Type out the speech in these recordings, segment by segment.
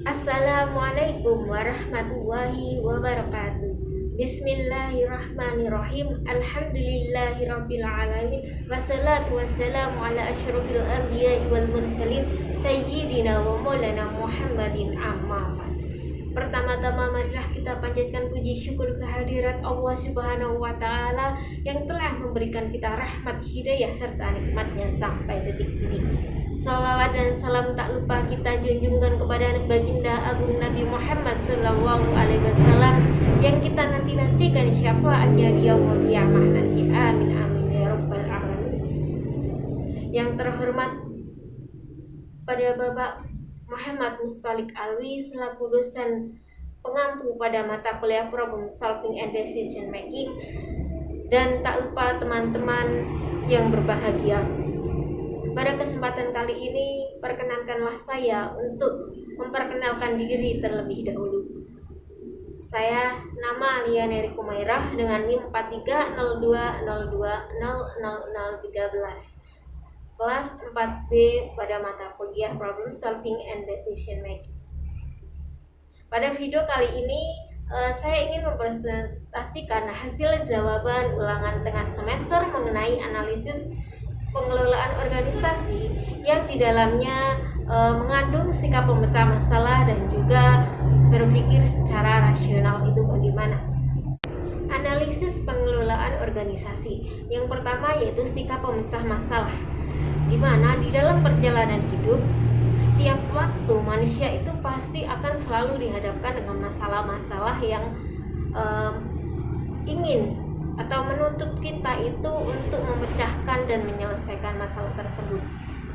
Assalamualaikum warahmatullahi wabarakatuh. Bismillahirrahmanirrahim. Alhamdulillahirabbil alamin. Wassalatu wassalamu ala asyrofil anbiya'i wal mursalin sayyidina wa maulana Muhammadin amma ba'd. Pertama-tama marilah kita panjatkan puji syukur kehadirat Allah Subhanahu wa taala yang telah memberikan kita rahmat, hidayah serta nikmatnya sampai detik ini. Salawat dan salam tak lupa kita junjungkan kepada baginda agung Nabi Muhammad sallallahu alaihi wasallam yang kita nanti-nantikan syafaatnya di yaumul qiyamah nanti. Amin amin ya rabbal alamin. Yang terhormat pada Bapak Muhammad Mustalik Alwi selaku dosen pengampu pada mata kuliah Problem Solving and Decision Making, dan tak lupa teman-teman yang berbahagia. Pada kesempatan kali ini perkenankanlah saya untuk memperkenalkan diri terlebih dahulu. Saya nama Lianeri Kumairah dengan NIM 4302020013. Kelas 4B pada mata kuliah Problem Solving and Decision Making. Pada video kali ini saya ingin mempresentasikan hasil jawaban ulangan tengah semester mengenai analisis pengelolaan organisasi yang di dalamnya mengandung sikap pemecah masalah dan juga berpikir secara rasional. Itu bagaimana? Analisis pengelolaan organisasi. Yang pertama yaitu sikap pemecah masalah, di mana di dalam perjalanan hidup setiap waktu manusia itu pasti akan selalu dihadapkan dengan masalah-masalah yang ingin atau menuntut kita itu untuk memecahkan dan menyelesaikan masalah tersebut.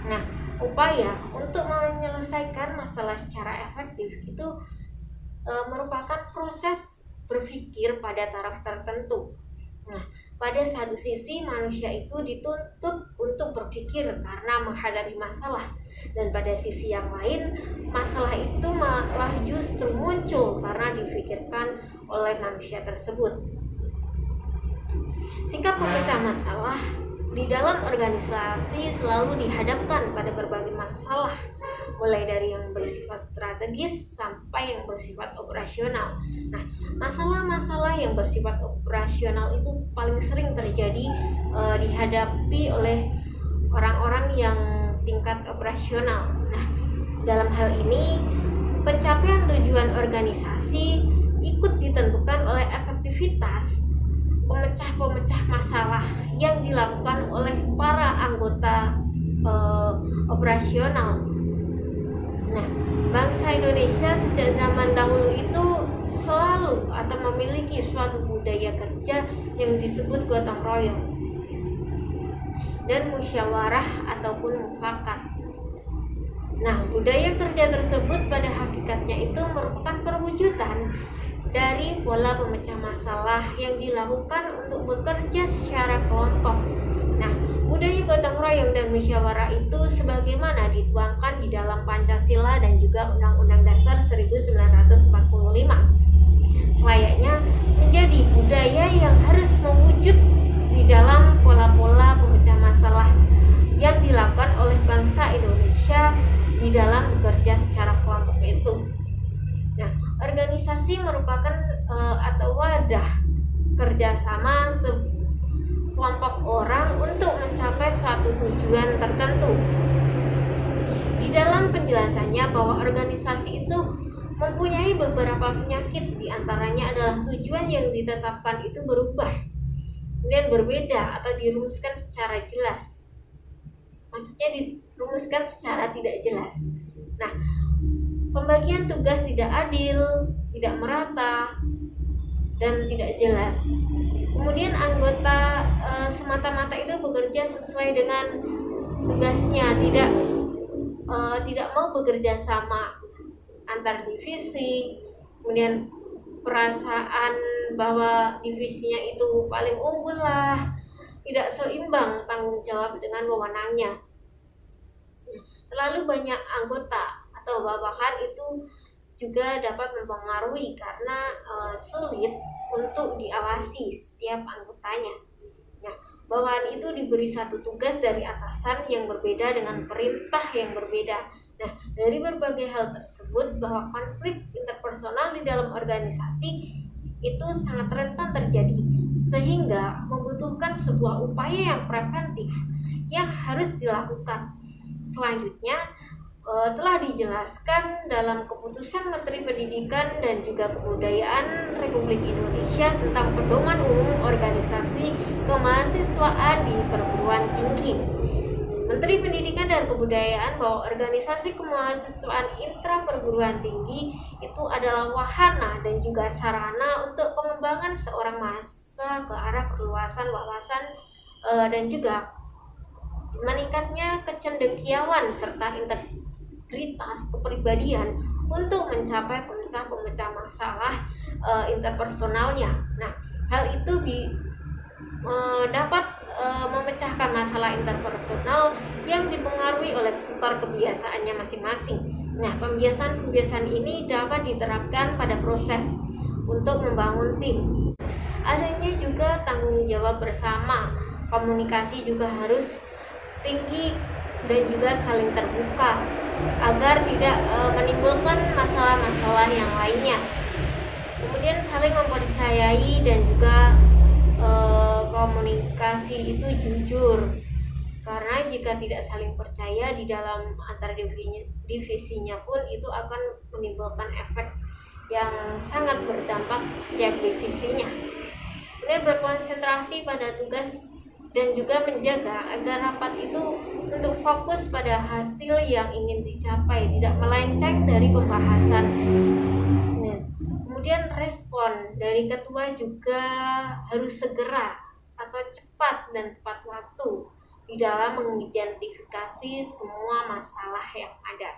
Nah, upaya untuk menyelesaikan masalah secara efektif itu merupakan proses berpikir pada taraf tertentu. Nah, pada satu sisi manusia itu dituntut untuk berpikir karena menghadapi masalah, dan pada sisi yang lain masalah itu malah justru muncul karena difikirkan oleh manusia tersebut. Sikap pemecah masalah di dalam organisasi selalu dihadapkan pada berbagai masalah, mulai dari yang bersifat strategis sampai yang bersifat operasional. Nah, masalah-masalah yang bersifat operasional itu paling sering terjadi dihadapi oleh orang-orang yang tingkat operasional. Nah, dalam hal ini pencapaian tujuan organisasi ikut ditentukan oleh efektivitas pemecah masalah yang dilakukan oleh para anggota operasional. Nah, bangsa Indonesia sejak zaman dahulu itu selalu atau memiliki suatu budaya kerja yang disebut gotong royong dan musyawarah ataupun mufakat. Nah, budaya kerja tersebut pada hakikatnya itu merupakan perwujudan dari pola pemecah masalah yang dilakukan untuk bekerja secara kelompok. Nah, budaya gotong royong dan musyawarah itu sebagaimana dituangkan di dalam Pancasila dan juga Undang-Undang Dasar 1945 selayaknya menjadi budaya yang harus mewujud di dalam pola-pola pemecah masalah yang dilakukan oleh bangsa Indonesia di dalam bekerja secara kelompok itu. Nah, organisasi merupakan atau wadah kerjasama kelompok orang untuk mencapai suatu tujuan tertentu. Di dalam penjelasannya bahwa organisasi itu mempunyai beberapa penyakit, diantaranya adalah tujuan yang ditetapkan itu berubah dan berbeda atau dirumuskan secara jelas. Maksudnya dirumuskan secara tidak jelas. Nah, pembagian tugas tidak adil, tidak merata, dan tidak jelas. Kemudian anggota semata-mata itu bekerja sesuai dengan tugasnya, tidak mau bekerja sama antar divisi. Kemudian perasaan bahwa divisinya itu paling unggul lah, tidak seimbang tanggung jawab dengan wewenangnya. Terlalu banyak anggota atau bawahan itu juga dapat mempengaruhi karena sulit untuk diawasi setiap anggotanya. Nah, bawahan itu diberi satu tugas dari atasan yang berbeda dengan perintah yang berbeda. Nah, dari berbagai hal tersebut bahwa konflik interpersonal di dalam organisasi itu sangat rentan terjadi, sehingga membutuhkan sebuah upaya yang preventif yang harus dilakukan. Selanjutnya telah dijelaskan dalam keputusan Menteri Pendidikan dan juga Kebudayaan Republik Indonesia tentang pedoman umum organisasi kemahasiswaan di perguruan tinggi. Menteri Pendidikan dan Kebudayaan bahwa organisasi kemahasiswaan intra perguruan tinggi itu adalah wahana dan juga sarana untuk pengembangan seorang mahasiswa ke arah perluasan wawasan dan juga meningkatnya kecendekiawan serta integritas kepribadian untuk mencapai pemecah masalah interpersonalnya. Nah, hal itu dapat memecahkan masalah interpersonal yang dipengaruhi oleh faktor kebiasaannya masing-masing. Nah, kebiasaan ini dapat diterapkan pada proses untuk membangun tim. Adanya juga tanggung jawab bersama, komunikasi juga harus tinggi dan juga saling terbuka agar tidak menimbulkan masalah-masalah yang lainnya. Kemudian saling mempercayai dan juga komunikasi itu jujur, karena jika tidak saling percaya di dalam antar divisinya pun itu akan menimbulkan efek yang sangat berdampak tiap divisinya. Kemudian berkonsentrasi pada tugas dan juga menjaga agar rapat itu untuk fokus pada hasil yang ingin dicapai, tidak melenceng dari pembahasan. Kemudian respon dari ketua juga harus segera atau cepat dan tepat waktu di dalam mengidentifikasi semua masalah yang ada.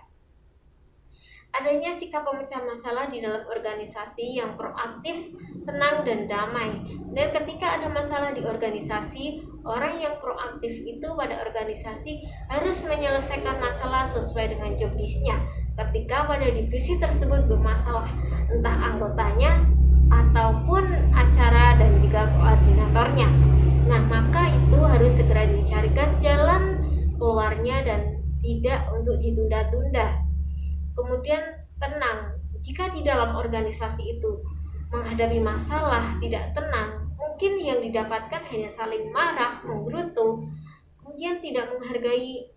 Adanya sikap pemecah masalah di dalam organisasi yang proaktif, tenang, dan damai. Dan ketika ada masalah di organisasi, orang yang proaktif itu pada organisasi harus menyelesaikan masalah sesuai dengan job list-nya. Ketika pada divisi tersebut bermasalah, entah anggotanya ataupun acara dan juga koordinatornya. Nah, maka itu harus segera dicarikan jalan keluarnya dan tidak untuk ditunda-tunda. Kemudian tenang, jika di dalam organisasi itu menghadapi masalah tidak tenang, mungkin yang didapatkan hanya saling marah, menggerutu, kemudian tidak menghargai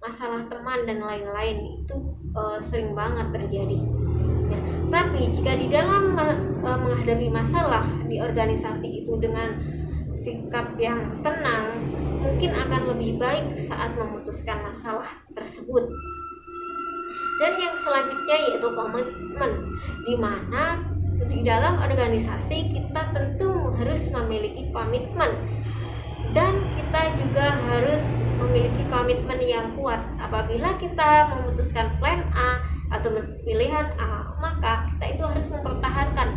masalah teman dan lain-lain. Itu sering banget terjadi. Ya, tapi jika di dalam menghadapi masalah di organisasi itu dengan sikap yang tenang, mungkin akan lebih baik saat memutuskan masalah tersebut. Dan yang selanjutnya yaitu komitmen, di mana di dalam organisasi kita tentu harus memiliki komitmen, dan kita juga harus memiliki komitmen yang kuat. Apabila kita memutuskan plan A atau pilihan A, maka kita itu harus mempertahankan,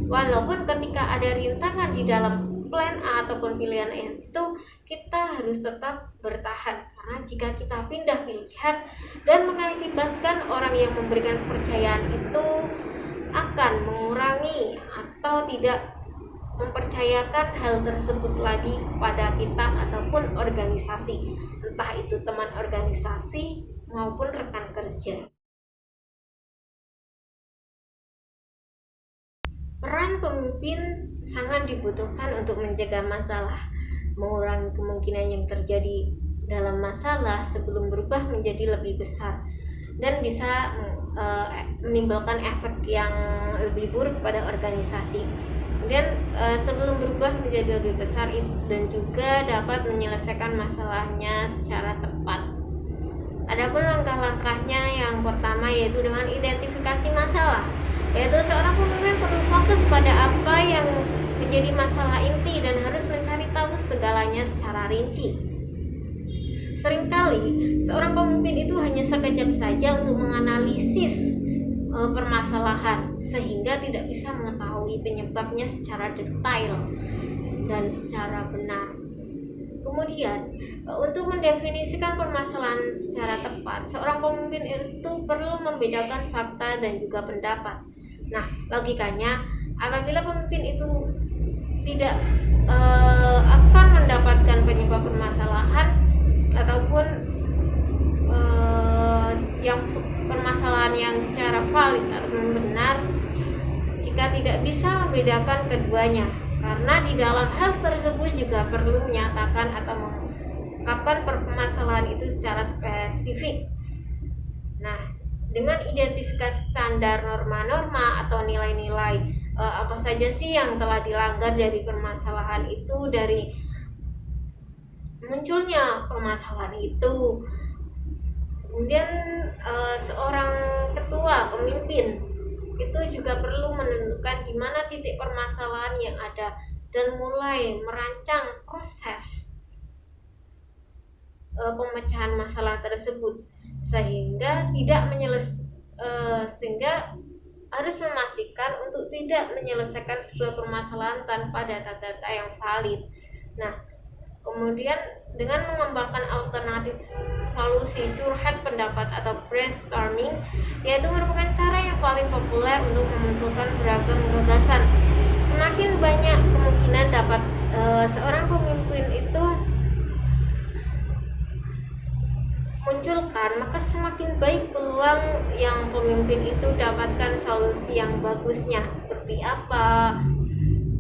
walaupun ketika ada rintangan di dalam plan A ataupun pilihan itu, kita harus tetap bertahan, karena jika kita pindah pilihan dan mengakibatkan orang yang memberikan kepercayaan itu akan mengurangi atau tidak mempercayakan hal tersebut lagi kepada kita ataupun organisasi, entah itu teman organisasi maupun rekan kerja. Peran pemimpin sangat dibutuhkan untuk menjaga masalah, mengurangi kemungkinan yang terjadi dalam masalah sebelum berubah menjadi lebih besar dan bisa menimbulkan efek yang lebih buruk pada organisasi. Kemudian sebelum berubah menjadi lebih besar dan juga dapat menyelesaikan masalahnya secara tepat. Adapun langkah-langkahnya, yang pertama yaitu dengan identifikasi masalah, yaitu seorang pemimpin perlu fokus pada apa yang menjadi masalah inti dan harus mencari tahu segalanya secara rinci. Seringkali seorang pemimpin itu hanya sekejap saja untuk menganalisis permasalahan, sehingga tidak bisa mengetahui penyebabnya secara detail dan secara benar. Kemudian untuk mendefinisikan permasalahan secara tepat, seorang pemimpin itu perlu membedakan fakta dan juga pendapat. Nah, logikanya, apabila pemimpin itu tidak akan mendapatkan penyebab permasalahan ataupun yang valid ataupun benar jika tidak bisa membedakan keduanya, karena di dalam hal tersebut juga perlu menyatakan atau mengungkapkan permasalahan itu secara spesifik. Nah, dengan identifikasi standar norma-norma atau nilai-nilai apa saja sih yang telah dilanggar dari permasalahan itu, dari munculnya permasalahan itu. Kemudian seorang ketua pemimpin itu juga perlu menentukan di mana titik permasalahan yang ada dan mulai merancang proses pemecahan masalah tersebut, sehingga sehingga harus memastikan untuk tidak menyelesaikan sebuah permasalahan tanpa data-data yang valid. Nah, kemudian dengan mengembangkan alternatif solusi curhat pendapat atau brainstorming, yaitu merupakan cara yang paling populer untuk memunculkan beragam gagasan. Semakin banyak kemungkinan dapat seorang pemimpin itu munculkan, maka semakin baik peluang yang pemimpin itu dapatkan solusi yang bagusnya seperti apa.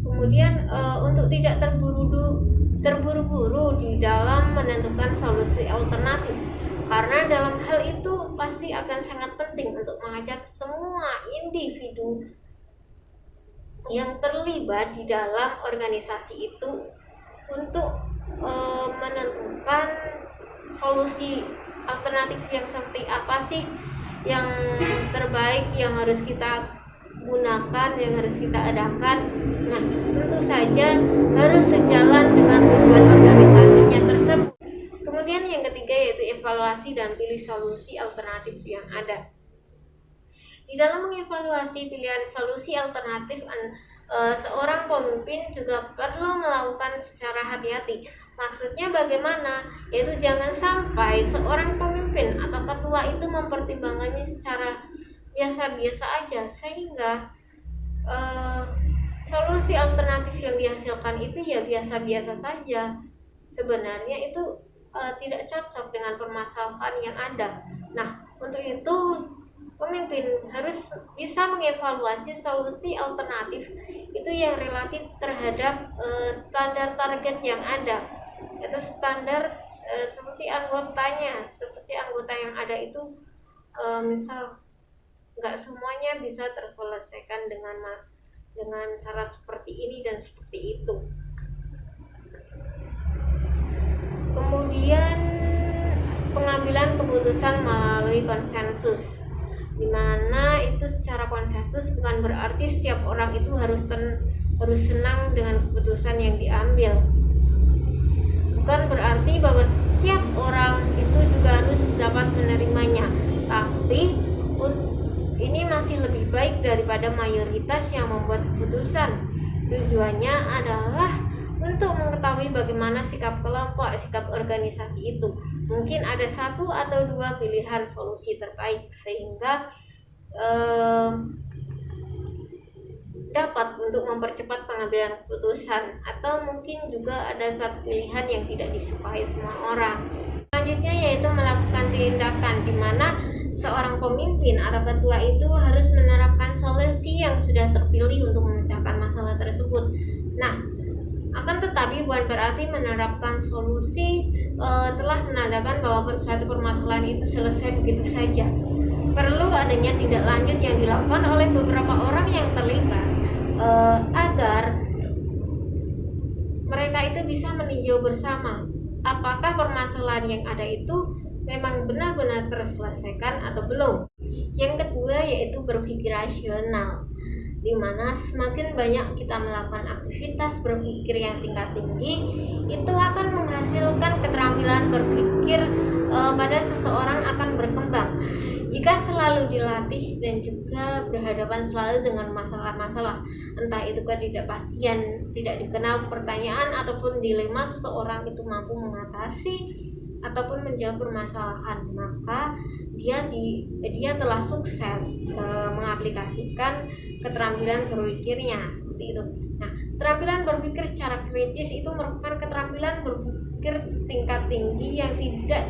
Kemudian untuk tidak terburu-buru di dalam menentukan solusi alternatif, karena dalam hal itu pasti akan sangat penting untuk mengajak semua individu yang terlibat di dalam organisasi itu untuk menentukan solusi alternatif yang seperti apa sih yang terbaik yang harus kita gunakan, yang harus kita adakan. Nah, tentu saja harus sejalan dengan tujuan organisasinya tersebut. Kemudian yang ketiga yaitu evaluasi dan pilih solusi alternatif yang ada. Di dalam mengevaluasi pilihan solusi alternatif, seorang pemimpin juga perlu melakukan secara hati-hati. Maksudnya bagaimana? Yaitu jangan sampai seorang pemimpin atau ketua itu mempertimbangkannya secara biasa-biasa aja, sehingga solusi alternatif yang dihasilkan itu ya biasa-biasa saja. Sebenarnya itu tidak cocok dengan permasalahan yang ada. Nah, untuk itu pemimpin harus bisa mengevaluasi solusi alternatif itu yang relatif terhadap standar target yang ada, yaitu standar seperti anggota yang ada itu, misal nggak semuanya bisa terselesaikan dengan cara seperti ini dan seperti itu. Kemudian pengambilan keputusan melalui konsensus, dimana itu secara konsensus bukan berarti setiap orang itu harus senang dengan keputusan yang diambil. Bukan berarti bahwa setiap orang itu juga harus dapat menerimanya, tapi ini masih lebih baik daripada mayoritas yang membuat keputusan. Tujuannya adalah untuk mengetahui bagaimana sikap kelompok, sikap organisasi itu. Mungkin ada satu atau dua pilihan solusi terbaik, sehingga dapat untuk mempercepat pengambilan keputusan, atau mungkin juga ada satu pilihan yang tidak disukai semua orang. Selanjutnya yaitu melakukan tindakan, di mana seorang pemimpin atau ketua itu harus menerapkan solusi yang sudah terpilih untuk memecahkan masalah tersebut. Nah, akan tetapi bukan berarti menerapkan solusi telah menandakan bahwa suatu permasalahan itu selesai begitu saja. Perlu adanya tindak lanjut yang dilakukan oleh beberapa orang yang terlibat agar mereka itu bisa meninjau bersama apakah permasalahan yang ada itu memang benar-benar terselesaikan atau belum. Yang kedua yaitu berpikir rasional, di mana semakin banyak kita melakukan aktivitas berpikir yang tingkat tinggi, itu akan menghasilkan keterampilan berpikir pada seseorang akan berkembang. Jika selalu dilatih dan juga berhadapan selalu dengan masalah-masalah, entah itu ketidakpastian, tidak dikenal pertanyaan ataupun dilema, seseorang itu mampu mengatasi ataupun menjawab permasalahan, maka dia telah sukses mengaplikasikan keterampilan berpikirnya seperti itu. Nah, keterampilan berpikir secara kritis itu merupakan keterampilan berpikir tingkat tinggi yang tidak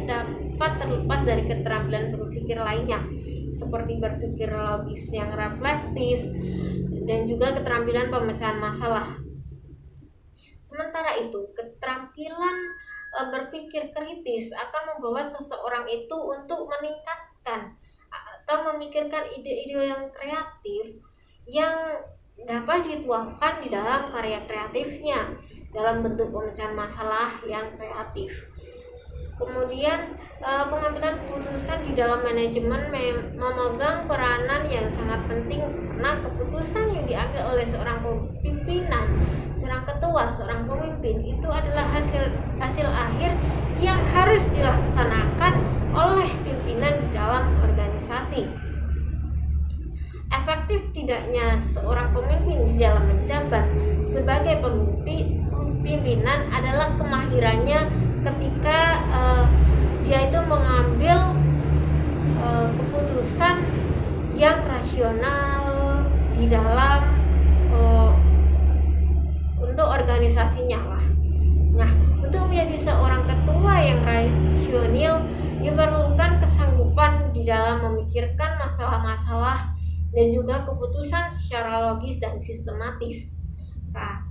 bersifat terlepas dari keterampilan berpikir lainnya, seperti berpikir logis yang reflektif dan juga keterampilan pemecahan masalah. Sementara itu, keterampilan berpikir kritis akan membawa seseorang itu untuk meningkatkan atau memikirkan ide-ide yang kreatif yang dapat dituangkan di dalam karya kreatifnya dalam bentuk pemecahan masalah yang kreatif. Kemudian pengambilan keputusan di dalam manajemen memegang peranan yang sangat penting, karena keputusan yang diambil oleh seorang pimpinan, seorang ketua, seorang pemimpin itu adalah hasil akhir yang harus dilaksanakan oleh pimpinan di dalam organisasi. Efektif tidaknya seorang pemimpin di dalam menjabat sebagai pimpinan adalah kemahirannya ketika dia itu mengambil keputusan yang rasional di dalam untuk organisasinya lah. Nah, untuk menjadi seorang ketua yang rasional diperlukan kesanggupan di dalam memikirkan masalah-masalah dan juga keputusan secara logis dan sistematis. Nah,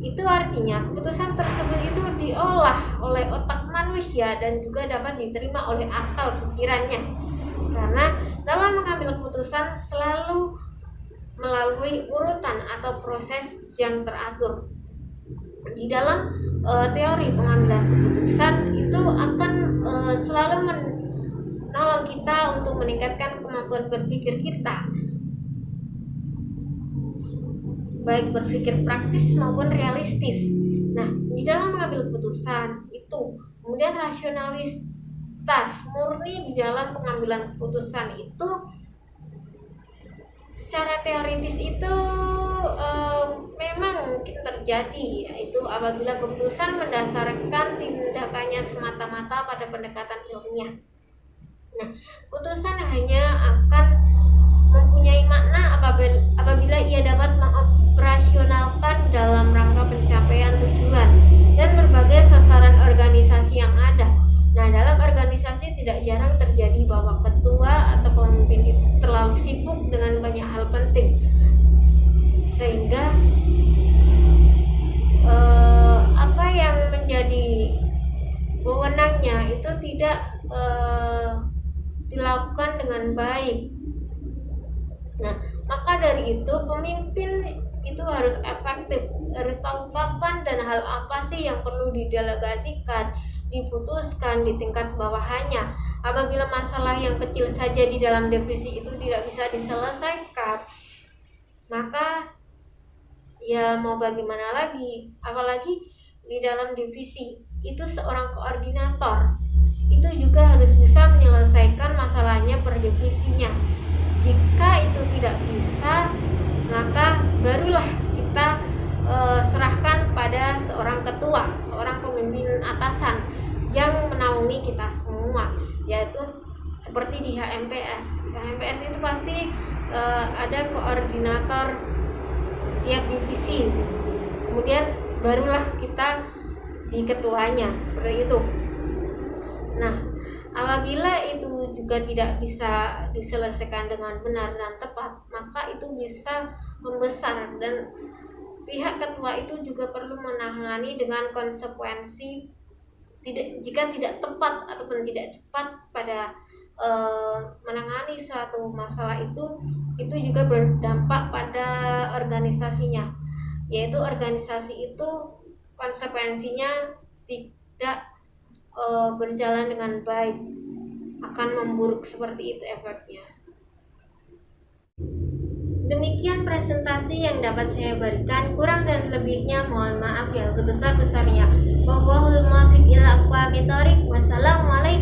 itu artinya keputusan tersebut itu diolah oleh otak manusia dan juga dapat diterima oleh akal pikirannya. Karena dalam mengambil keputusan selalu melalui urutan atau proses yang teratur. Di dalam teori pengambilan keputusan itu akan selalu menolong kita untuk meningkatkan kemampuan berpikir kita, baik berpikir praktis maupun realistis. Nah, di dalam mengambil keputusan itu kemudian rasionalitas murni di dalam pengambilan keputusan itu secara teoritis itu memang mungkin terjadi, yaitu apabila keputusan mendasarkan tindakannya semata-mata pada pendekatan ilmiah. Nah, keputusan hanya akan mempunyai makna apabila ia dapat mengoperasionalkan dalam rangka pencapaian tujuan dan berbagai sasaran organisasi yang ada. Nah, dalam organisasi tidak jarang terjadi bahwa ketua atau pemimpin itu terlalu sibuk dengan banyak hal penting, sehingga apa yang menjadi wewenangnya itu tidak dilakukan dengan baik. Nah, maka dari itu pemimpin itu harus efektif, harus tahu kapan dan hal apa sih yang perlu didelegasikan, diputuskan di tingkat bawahannya. Apabila masalah yang kecil saja di dalam divisi itu tidak bisa diselesaikan, maka ya mau bagaimana lagi? Apalagi di dalam divisi itu seorang koordinator itu juga harus bisa menyelesaikan masalahnya per divisinya. Jika itu tidak bisa, maka barulah kita serahkan pada seorang ketua, seorang pemimpin atasan yang menaungi kita semua, yaitu seperti di HMPS. HMPS itu pasti ada koordinator tiap divisi, kemudian barulah kita di ketuanya, seperti itu. Nah, apabila itu juga tidak bisa diselesaikan dengan benar dan tepat, maka itu bisa membesar dan pihak ketua itu juga perlu menangani dengan konsekuensi jika tidak tepat ataupun tidak cepat pada menangani suatu masalah itu juga berdampak pada organisasinya, yaitu organisasi itu konsekuensinya tidak berjalan dengan baik, akan memburuk, seperti itu efeknya. Demikian presentasi yang dapat saya berikan, kurang dan lebihnya mohon maaf yang sebesar-besarnya. Wallahul muwaffiq ila aqwamit thoriq. Wassalamualaikum